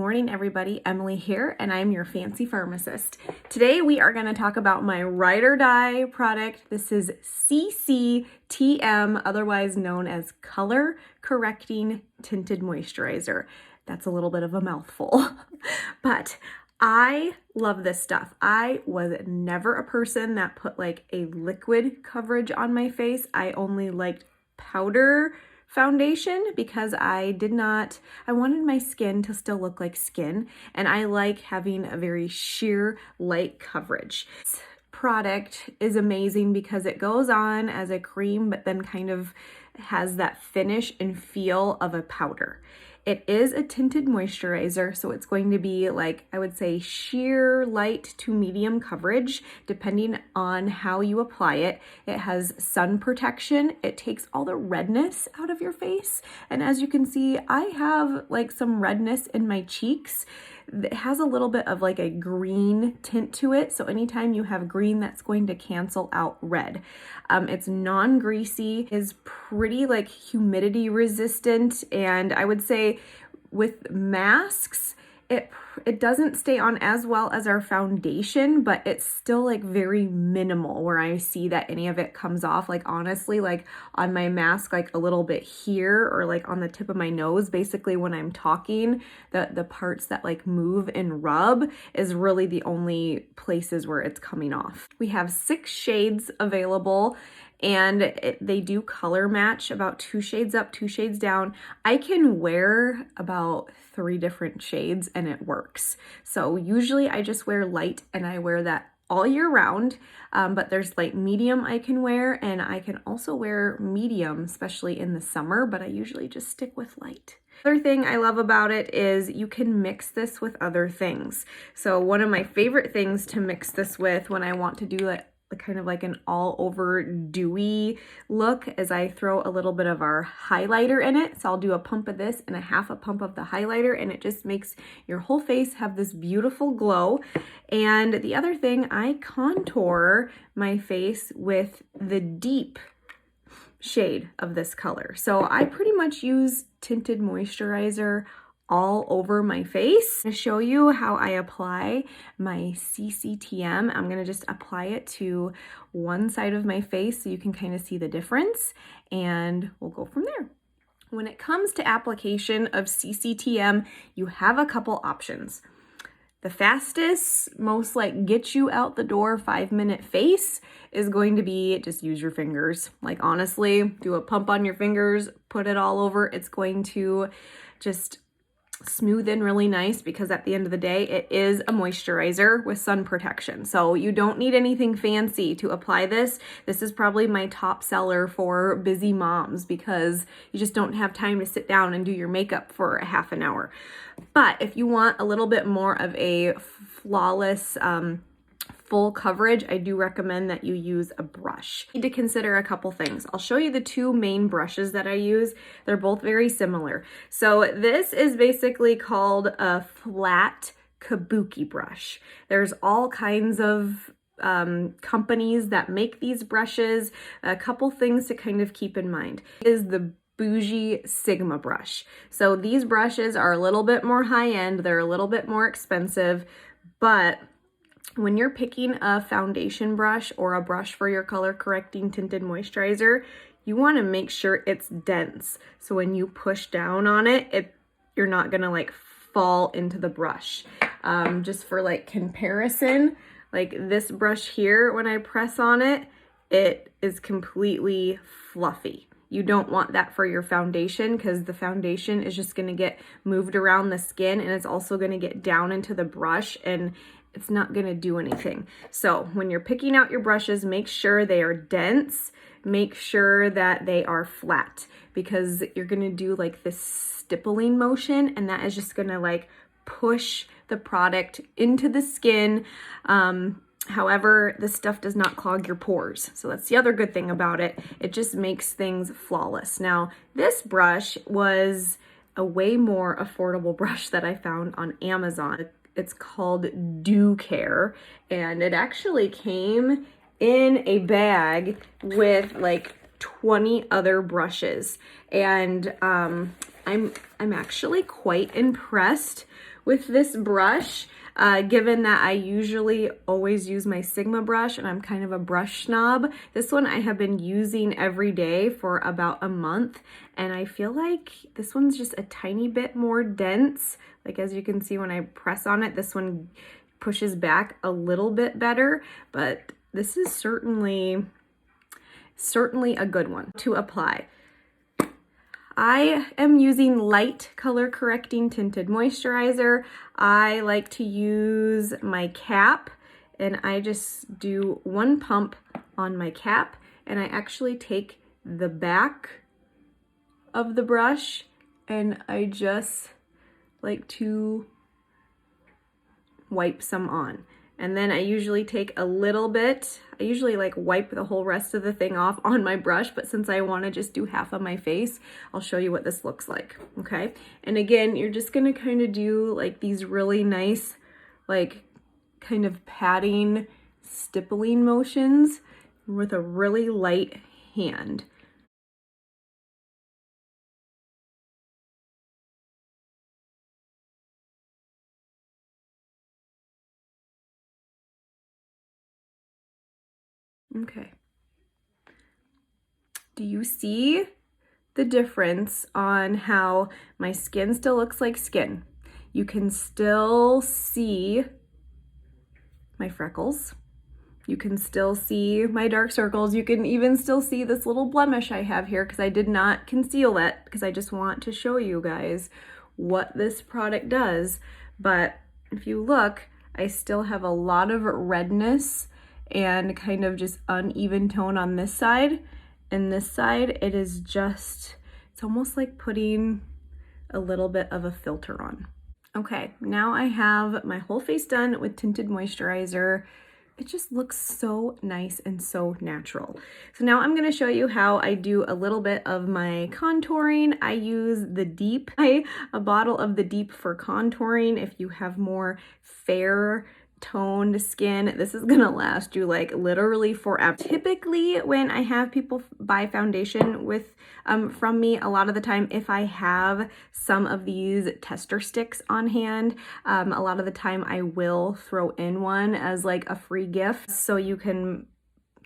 Morning everybody, Emily here, and I'm your fancy pharmacist. Today we are going to talk about my ride or die product. This is CCTM, otherwise known as Color Correcting Tinted Moisturizer. That's a little bit of a mouthful, but I love this stuff. I was never a person that put like a liquid coverage on my face. I only liked powder foundation because I wanted my skin to still look like skin, and I like having a very sheer light coverage. This product is amazing because it goes on as a cream but then kind of has that finish and feel of a powder. It is a tinted moisturizer, so it's going to be like, I would say, sheer light to medium coverage, depending on how you apply it. It has sun protection. It takes all the redness out of your face. And as you can see, I have like some redness in my cheeks. It has a little bit of like a green tint to it. So anytime you have green, that's going to cancel out red. It's non-greasy, is pretty like humidity resistant, and I would say with masks, it doesn't stay on as well as our foundation, but it's still like very minimal where I see that any of it comes off. Like honestly, like on my mask, like a little bit here or like on the tip of my nose, basically when I'm talking, the parts that like move and rub is really the only places where it's coming off. We have 6 shades available, and they do color match, about 2 shades up, 2 shades down. I can wear about 3 different shades and it works. So usually I just wear light, and I wear that all year round, but there's light medium I can wear, and I can also wear medium, especially in the summer, but I usually just stick with light. Other thing I love about it is you can mix this with other things. So one of my favorite things to mix this with when I want to do it kind of like an all over dewy look is I throw a little bit of our highlighter in it. So I'll do a pump of this and a half a pump of the highlighter, and it just makes your whole face have this beautiful glow. And the other thing, I contour my face with the deep shade of this color. So I pretty much use tinted moisturizer all over my face. To show you how I apply my CCTM, I'm gonna just apply it to one side of my face so you can kind of see the difference, and we'll go from there. When it comes to application of CCTM, you have a couple options. The fastest, most like get you out the door 5-minute face is going to be just use your fingers. Like honestly, do a pump on your fingers, put it all over. It's going to just smooth in really nice, because at the end of the day, it is a moisturizer with sun protection. So you don't need anything fancy to apply this. This is probably my top seller for busy moms, because you just don't have time to sit down and do your makeup for a half an hour. But if you want a little bit more of a flawless, full coverage, I do recommend that you use a brush. You need to consider a couple things. I'll show you the 2 main brushes that I use. They're both very similar. So this is basically called a flat kabuki brush. There's all kinds of companies that make these brushes. A couple things to kind of keep in mind is the bougie Sigma brush. So these brushes are a little bit more high end. They're a little bit more expensive, but when you're picking a foundation brush or a brush for your color correcting tinted moisturizer, you want to make sure it's dense. So when you push down on it, you're not going to like fall into the brush. Just for like comparison, like this brush here, when I press on it, it is completely fluffy. You don't want that for your foundation, because the foundation is just going to get moved around the skin, and it's also going to get down into the brush, and it's not going to do anything. So when you're picking out your brushes, make sure they are dense, make sure that they are flat, because you're going to do like this stippling motion, and that is just going to like push the product into the skin. However, this stuff does not clog your pores. So that's the other good thing about it. It just makes things flawless. Now, this brush was a way more affordable brush that I found on Amazon. It's called Do Care, and it actually came in a bag with like 20 other brushes, and I'm actually quite impressed with this brush, given that I usually always use my Sigma brush and I'm kind of a brush snob, this one I have been using every day for about a month, and I feel like this one's just a tiny bit more dense. Like as you can see when I press on it, this one pushes back a little bit better, but this is certainly a good one to apply. I am using light color correcting tinted moisturizer. I like to use my cap, and I just do one pump on my cap, and I actually take the back of the brush and I just like to wipe some on. And then I usually take a little bit, I usually like wipe the whole rest of the thing off on my brush, but since I want to just do half of my face, I'll show you what this looks like, okay? And again, you're just gonna kind of do like these really nice, like kind of patting, stippling motions with a really light hand. Okay. Do you see the difference on how my skin still looks like skin? You can still see my freckles. You can still see my dark circles. You can even still see this little blemish I have here because I did not conceal it because I just want to show you guys what this product does. But if you look, I still have a lot of redness and kind of just uneven tone on this side. And this side, it is just, it's almost like putting a little bit of a filter on. Okay, now I have my whole face done with tinted moisturizer. It just looks so nice and so natural. So now I'm gonna show you how I do a little bit of my contouring. I use the Deep, a bottle of the Deep for contouring. If you have more fair toned skin, this is gonna last you like literally forever. Typically when I have people buy foundation with from me, a lot of the time if I have some of these tester sticks on hand, a lot of the time I will throw in one as like a free gift so you can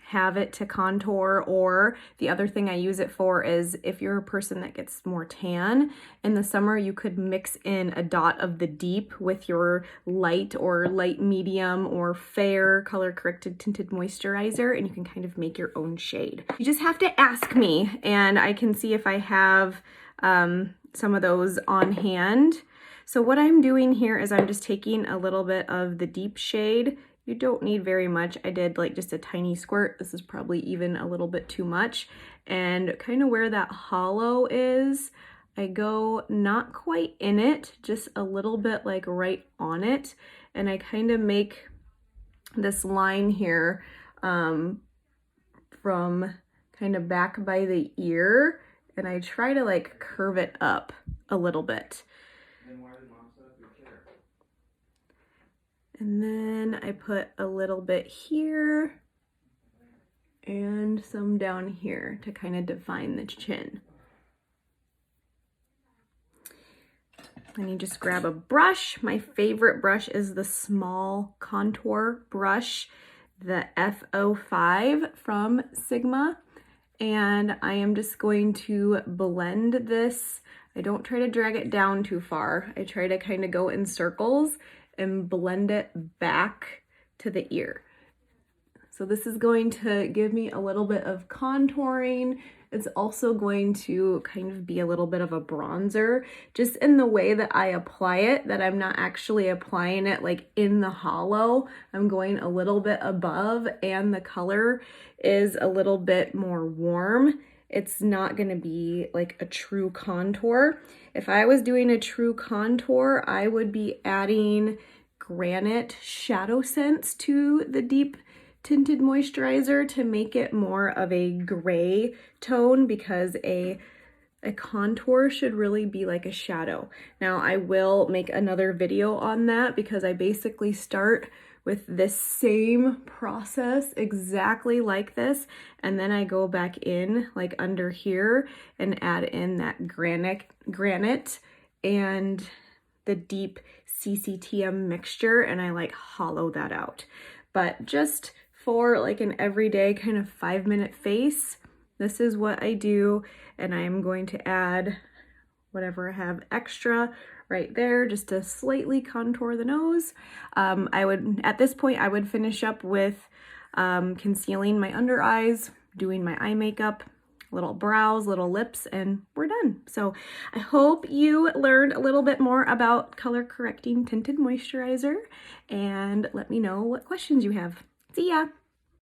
have it to contour. Or the other thing I use it for is if you're a person that gets more tan in the summer, you could mix in a dot of the Deep with your light or light medium or fair color corrected tinted moisturizer, and you can kind of make your own shade. You just have to ask me and I can see if I have some of those on hand. So what I'm doing here is I'm just taking a little bit of the Deep shade. You don't need very much. I did like just a tiny squirt. This is probably even a little bit too much. And kind of where that hollow is, I go not quite in it, just a little bit like right on it. And I kind of make this line here from kind of back by the ear. And I try to like curve it up a little bit. And then I put a little bit here and some down here to kind of define the chin. Then you just grab a brush. My favorite brush is the small contour brush, the F05 from Sigma. And I am just going to blend this. I don't try to drag it down too far. I try to kind of go in circles and blend it back to the ear. So this is going to give me a little bit of contouring. It's also going to kind of be a little bit of a bronzer, just in the way that I apply it, that I'm not actually applying it like in the hollow. I'm going a little bit above, and the color is a little bit more warm. It's not gonna be like a true contour. If I was doing a true contour, I would be adding Granite Shadow Scents to the Deep Tinted Moisturizer to make it more of a gray tone, because a contour should really be like a shadow. Now I will make another video on that, because I basically start with this same process exactly like this, and then I go back in like under here and add in that granite and the Deep CCTM mixture and I like hollow that out. But just for like an everyday kind of 5-minute face, this is what I do, and I'm going to add whatever I have extra right there just to slightly contour the nose. At this point, I would finish up with concealing my under eyes, doing my eye makeup, little brows, little lips, and we're done. So I hope you learned a little bit more about color correcting tinted moisturizer, and let me know what questions you have. See ya!